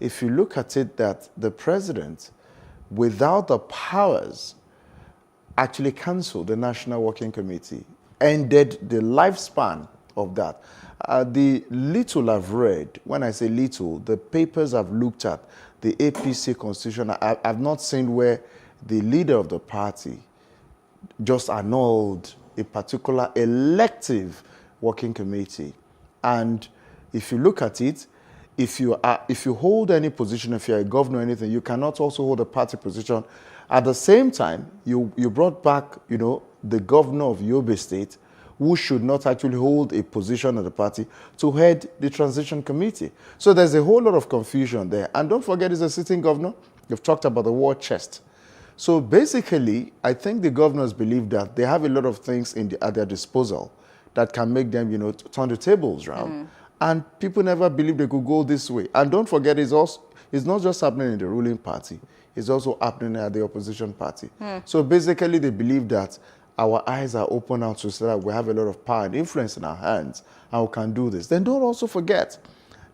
If you look at it, that the president, without the powers, actually cancelled the National Working Committee, ended the lifespan of that. The little I've read, when I say little, the papers I've looked at, the APC constitution, I've not seen where the leader of the party just annulled a particular elective working committee. And if you look at it, if you hold any position, if you're a governor or anything, you cannot also hold a party position. At the same time, you brought back, the governor of Yobe State, who should not actually hold a position of the party, to head the transition committee. So there's a whole lot of confusion there. And don't forget, he's a sitting governor. You've talked about the war chest. So basically, I think the governors believe that they have a lot of things at their disposal that can make them, turn the tables around. And people never believed they could go this way. And don't forget, it's not just happening in the ruling party. It's also happening at the opposition party. So basically, they believe that our eyes are open now to say that we have a lot of power and influence in our hands and we can do this. Then don't also forget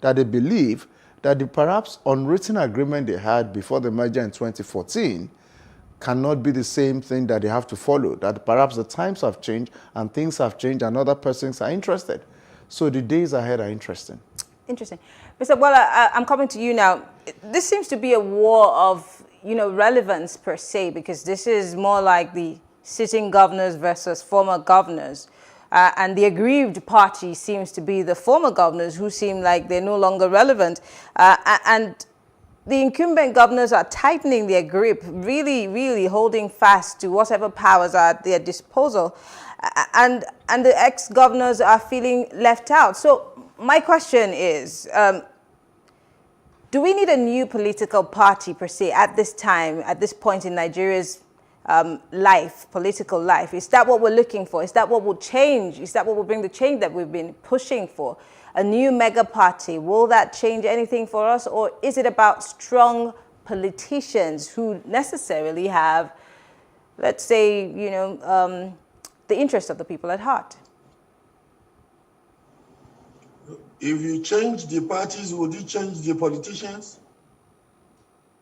that they believe that the perhaps unwritten agreement they had before the merger in 2014 cannot be the same thing that they have to follow, that perhaps the times have changed and things have changed and other persons are interested. So the days ahead are interesting. Interesting. Mr. Bola, I'm coming to you now. This seems to be a war of, relevance per se, because this is more like the sitting governors versus former governors. And the aggrieved party seems to be the former governors who seem like they're no longer relevant. And the incumbent governors are tightening their grip, really, really holding fast to whatever powers are at their disposal. And the ex-governors are feeling left out. So my question is, do we need a new political party per se at this time, at this point in Nigeria's political life? Is that what we're looking for? Is that what will change? Is that what will bring the change that we've been pushing for? A new mega party, will that change anything for us? Or is it about strong politicians who necessarily have, let's say, the interest of the people at heart? If you change the parties, would you change the politicians?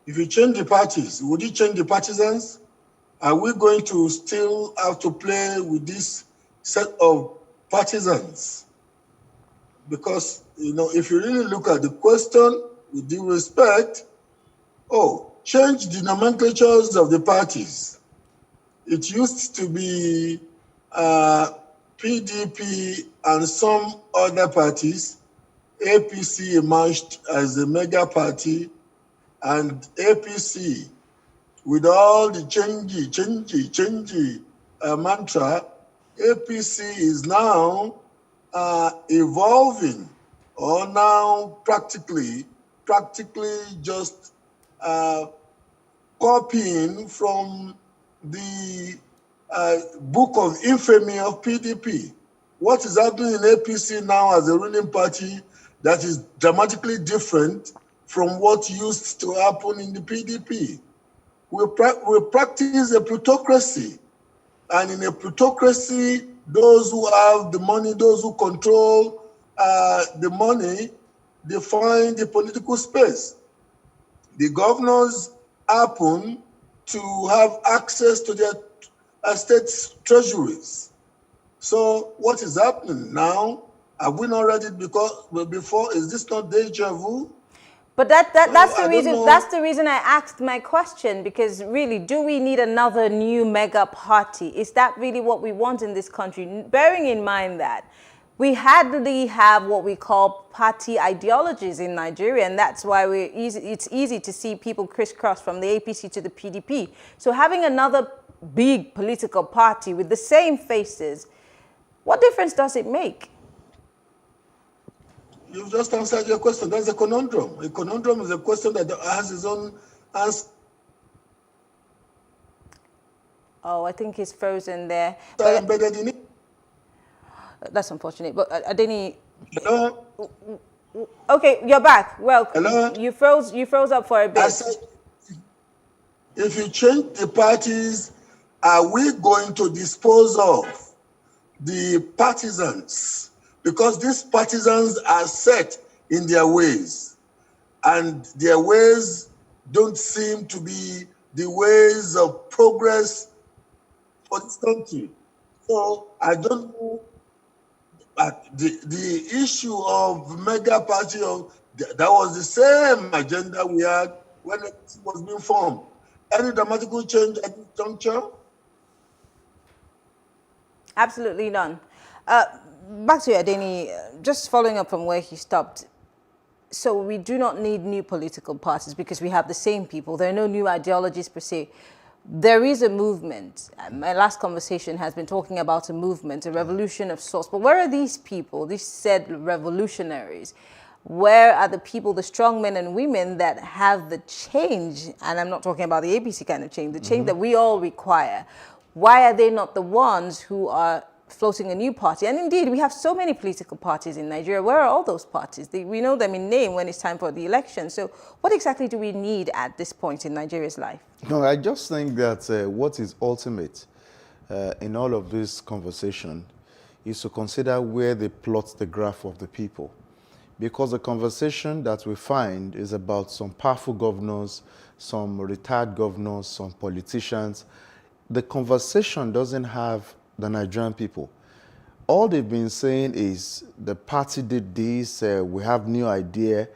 If you change the parties, would you change the partisans? Are we going to still have to play with this set of partisans? Because, if you really look at the question with due respect, change the nomenclatures of the parties. It used to be PDP and some other parties. APC emerged as a mega party, and APC, with all the changey mantra, APC is now evolving, or now practically just copying from the book of infamy of PDP. What is happening in APC now as a ruling party that is dramatically different from what used to happen in the PDP? We practice a plutocracy, and in a plutocracy, those who have the money, those who control the money, define the political space. The governors happen to have access to their state treasuries. So what is happening now? Have we not read it before? Is this not deja vu? But that's the reason. That's the reason I asked my question, because really, do we need another new mega party? Is that really what we want in this country? Bearing in mind that we hardly have what we call party ideologies in Nigeria, and that's why it's easy to see people crisscross from the APC to the PDP. So having another big political party with the same faces, what difference does it make? You've just answered your question. That's a conundrum. A conundrum is a question that has its own answer. Oh, I think he's frozen there. Embedded in it. That's unfortunate. But Adeni. Hello? Okay, you're back. Well, hello? You froze up for a bit. I said, if you change the parties, are we going to dispose of the partisans? Because these partisans are set in their ways, and their ways don't seem to be the ways of progress for this country. So I don't know, but the issue of mega party, that was the same agenda we had when it was being formed. Any dramatical change at this juncture? Absolutely none. Back to Adeni, just following up from where he stopped. So we do not need new political parties because we have the same people. There are no new ideologies per se. There is a movement. My last conversation has been talking about a movement, a revolution of sorts. But where are these people, these said revolutionaries? Where are the people, the strong men and women that have the change? And I'm not talking about the APC kind of change, the change that we all require. Why are they not the ones who are floating a new party? And indeed, we have so many political parties in Nigeria. Where are all those parties? We know them in name when it's time for the election. So what exactly do we need at this point in Nigeria's life? No, I just think that what is ultimate in all of this conversation is to consider where they plot the graph of the people. Because the conversation that we find is about some powerful governors, some retired governors, some politicians. The conversation doesn't have the Nigerian people. All they've been saying is the party did this, we have new idea.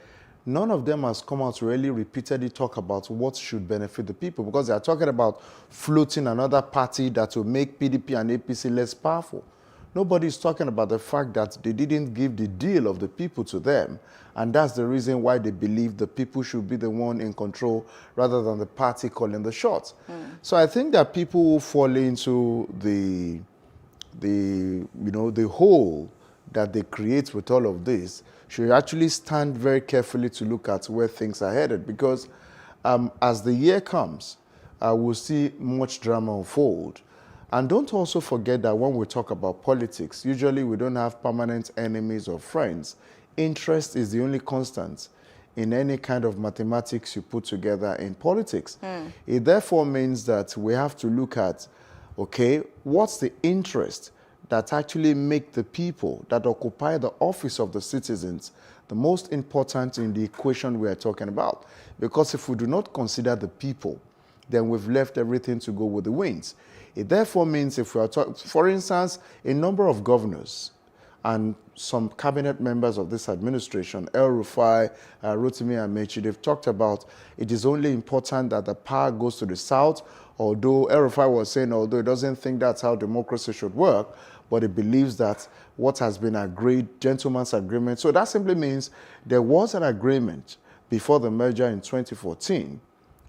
None of them has come out to really repeatedly talk about what should benefit the people, because they are talking about floating another party that will make PDP and APC less powerful. Nobody is talking about the fact that they didn't give the deal of the people to them, and that's the reason why they believe the people should be the one in control rather than the party calling the shots. So I think that people who fall into the hole that they create with all of this should actually stand very carefully to look at where things are headed, because as the year comes, we'll see much drama unfold. And don't also forget that when we talk about politics, usually we don't have permanent enemies or friends. Interest is the only constant in any kind of mathematics you put together in politics. It therefore means that we have to look at, okay, what's the interest that actually make the people that occupy the office of the citizens the most important in the equation we are talking about? Because if we do not consider the people, then we've left everything to go with the winds. It therefore means if we are talking, for instance, a number of governors and some cabinet members of this administration, El-Rufai, Rotimi Amechi, they've talked about it is only important that the power goes to the south, although El-Rufai was saying, although he doesn't think that's how democracy should work, but he believes that what has been agreed, gentleman's agreement. So that simply means there was an agreement before the merger in 2014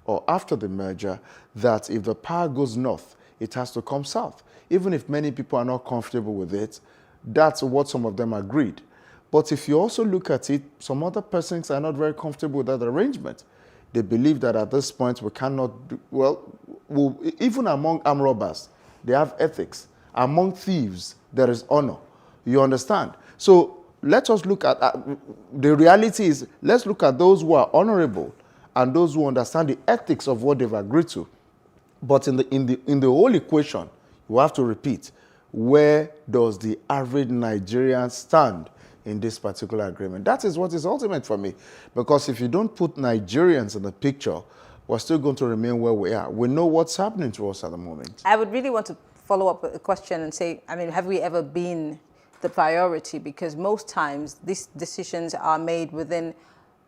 or after the merger that if the power goes north, it has to come south. Even if many people are not comfortable with it, that's what some of them agreed. But if you also look at it, some other persons are not very comfortable with that arrangement. They believe that at this point we cannot, even among armed robbers, they have ethics. Among thieves, there is honor. You understand? So let us look at, the reality is, let's look at those who are honorable and those who understand the ethics of what they've agreed to. But in the whole equation, you have to repeat, where does the average Nigerian stand in this particular agreement? That is what is ultimate for me. Because if you don't put Nigerians in the picture, we're still going to remain where we are. We know what's happening to us at the moment. I would really want to follow up with a question and say, I mean, have we ever been the priority? Because most times these decisions are made within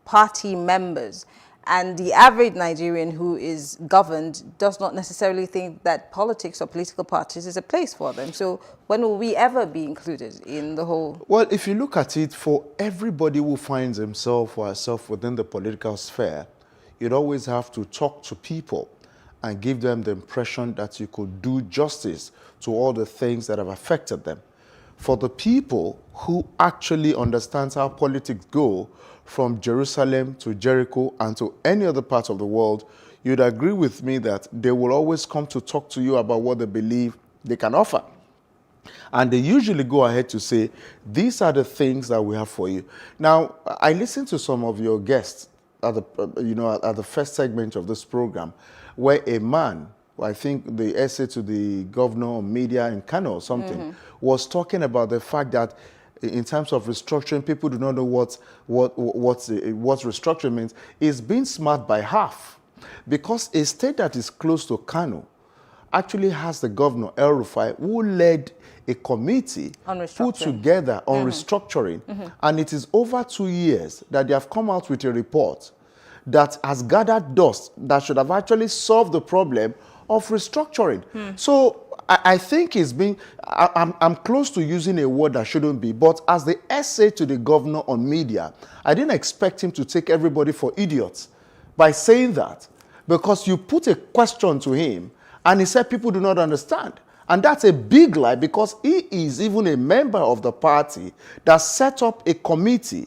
party members. And the average Nigerian who is governed does not necessarily think that politics or political parties is a place for them. So when will we ever be included in the whole? Well, if you look at it, for everybody who finds himself or herself within the political sphere, you'd always have to talk to people and give them the impression that you could do justice to all the things that have affected them. For the people who actually understand how politics go, from Jerusalem to Jericho and to any other part of the world, you'd agree with me that they will always come to talk to you about what they believe they can offer. And they usually go ahead to say, these are the things that we have for you. Now, I listened to some of your guests at the first segment of this program, where a man, I think the essay to the governor on media in Kano or something, was talking about the fact that in terms of restructuring, people do not know what restructuring means. It's being smart by half, because a state that is close to Kano actually has the governor, El-Rufai, who led a committee put together on restructuring. And it is over 2 years that they have come out with a report that has gathered dust that should have actually solved the problem of restructuring. So I think it's been, I'm close to using a word that shouldn't be, but as the essay to the governor on media, I didn't expect him to take everybody for idiots by saying that, because you put a question to him and he said people do not understand. And that's a big lie, because he is even a member of the party that set up a committee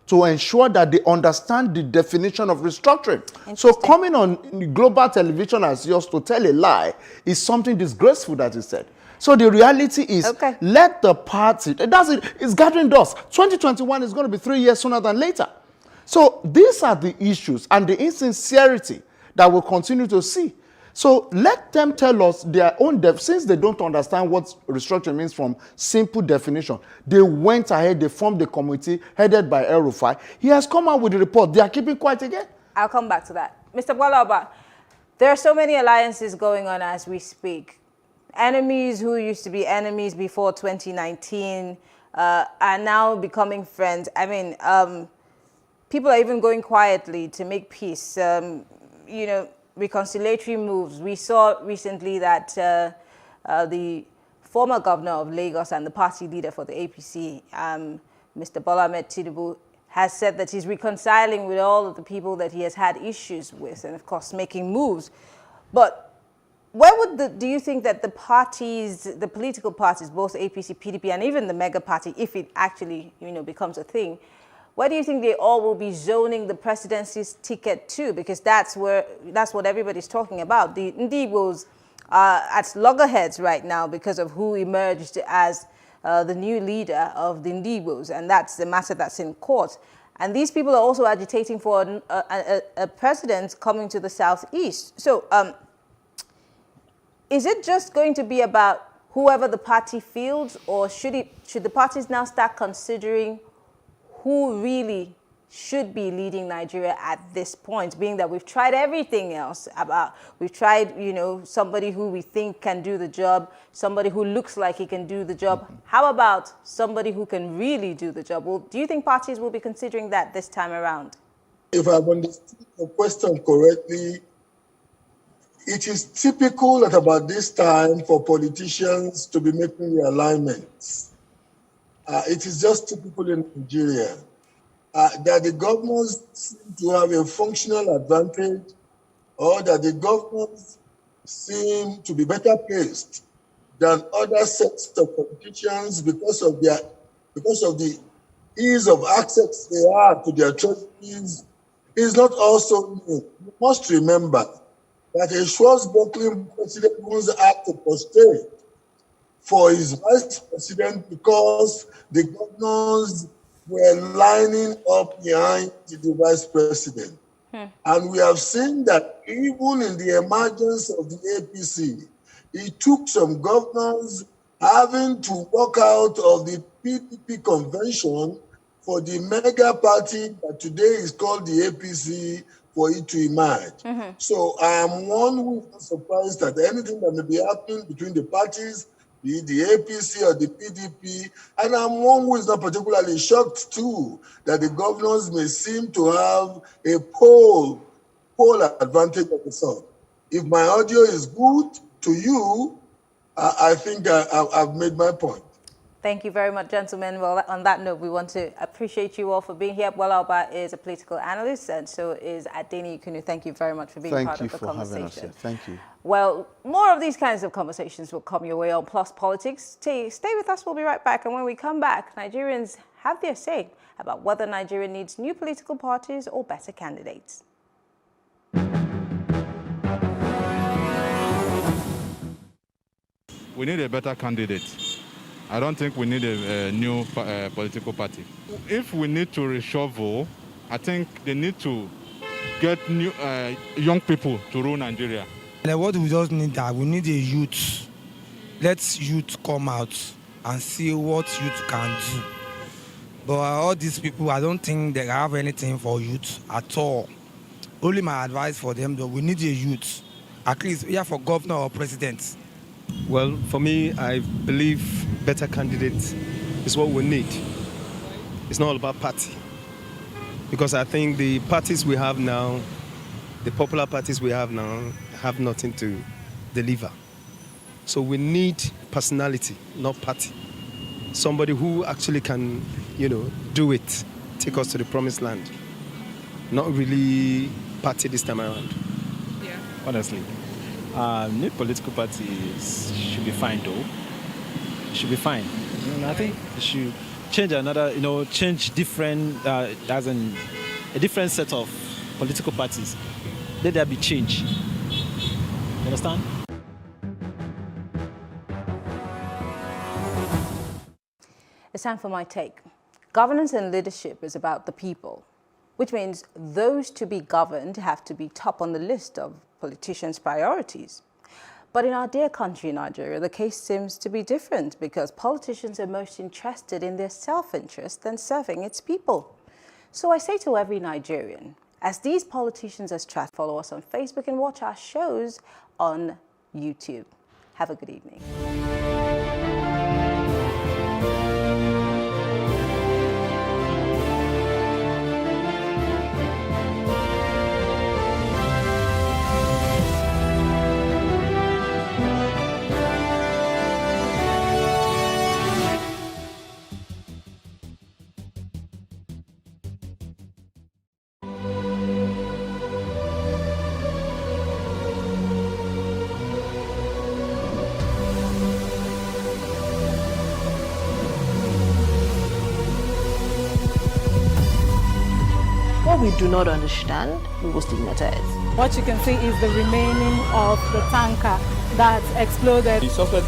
to ensure that they understand the definition of restructuring. So coming on global television as yours to tell a lie is something disgraceful that is said. So the reality is, let the party, it's gathering dust. 2021 is going to be 3 years sooner than later. So these are the issues and the insincerity that we'll continue to see. So let them tell us their own since they don't understand what restructuring means from simple definition. They went ahead, they formed the committee headed by El-Rufai. He has come out with a report. They are keeping quiet again. I'll come back to that. Mr. Bwalaba, there are so many alliances going on as we speak. Enemies who used to be enemies before 2019 are now becoming friends. I mean, people are even going quietly to make peace. Reconciliatory moves. We saw recently that the former governor of Lagos and the party leader for the APC, Mr. Bola Ahmed Tinubu, has said that he's reconciling with all of the people that he has had issues with, and of course making moves. But where do you think that the parties, the political parties, both APC, PDP, and even the mega party, if it actually becomes a thing, where do you think they all will be zoning the presidency's ticket to? Because that's what everybody's talking about. The Ndigos are at loggerheads right now because of who emerged as the new leader of the Ndigos, and that's the matter that's in court. And these people are also agitating for a president coming to the southeast. So is it just going to be about whoever the party fields, or should the parties now start considering who really should be leading Nigeria at this point, being that we've tried everything else? We've tried, somebody who we think can do the job, somebody who looks like he can do the job. How about somebody who can really do the job? Well, do you think parties will be considering that this time around? If I've understood the question correctly, it is typical at about this time for politicians to be making realignments. It is just typical in Nigeria that the governors seem to have a functional advantage, or that the governors seem to be better placed than other sets of politicians because of the ease of access they have to their treasuries is not also new. You must remember that a Schwarz-Böckling president once had to prostrate for his vice president because the governors were lining up behind the vice president. And we have seen that even in the emergence of the APC, it took some governors having to walk out of the PDP convention for the mega party that today is called the APC for it to emerge. So I am one who is not surprised at anything that may be happening between the parties, be it the APC or the PDP, and I'm one who is not particularly shocked too that the governors may seem to have a pole equal advantage of the sword. If my audio is good to you, I think I've made my point. Thank you very much, gentlemen. Well, on that note, we want to appreciate you all for being here. Bola Oba is a political analyst, and so is Adeni Ikunu. Thank you very much for being part of the conversation. Thank you for having us here. Thank you. Well, more of these kinds of conversations will come your way on Plus Politics. Stay with us. We'll be right back. And when we come back, Nigerians have their say about whether Nigeria needs new political parties or better candidates. We need a better candidate. I don't think we need a new political party. If we need to reshuffle, I think they need to get new young people to rule Nigeria. What we just need we need a youth. Let youth come out and see what youth can do. But all these people, I don't think they have anything for youth at all. Only my advice for them, though, we need a youth. At least, yeah, for governor or president. Well, for me, I believe better candidates is what we need. It's not all about party. Because I think the parties we have now, the popular parties we have now, have nothing to deliver. So we need personality, not party. Somebody who actually can, do it, take us to the promised land. Not really party this time around. Yeah. Honestly. New political parties should be fine, though. Should be fine. I think it should change change different, as in a different set of political parties. Let there be change. You understand? It's time for my take. Governance and leadership is about the people, which means those to be governed have to be top on the list of politicians' priorities. But in our dear country, Nigeria, the case seems to be different because politicians are most interested in their self-interest than serving its people. So I say to every Nigerian, as these politicians as trash, follow us on Facebook and watch our shows on YouTube. Have a good evening. What we do not understand, we will stigmatize. What you can see is the remaining of the tanker that exploded. The suspect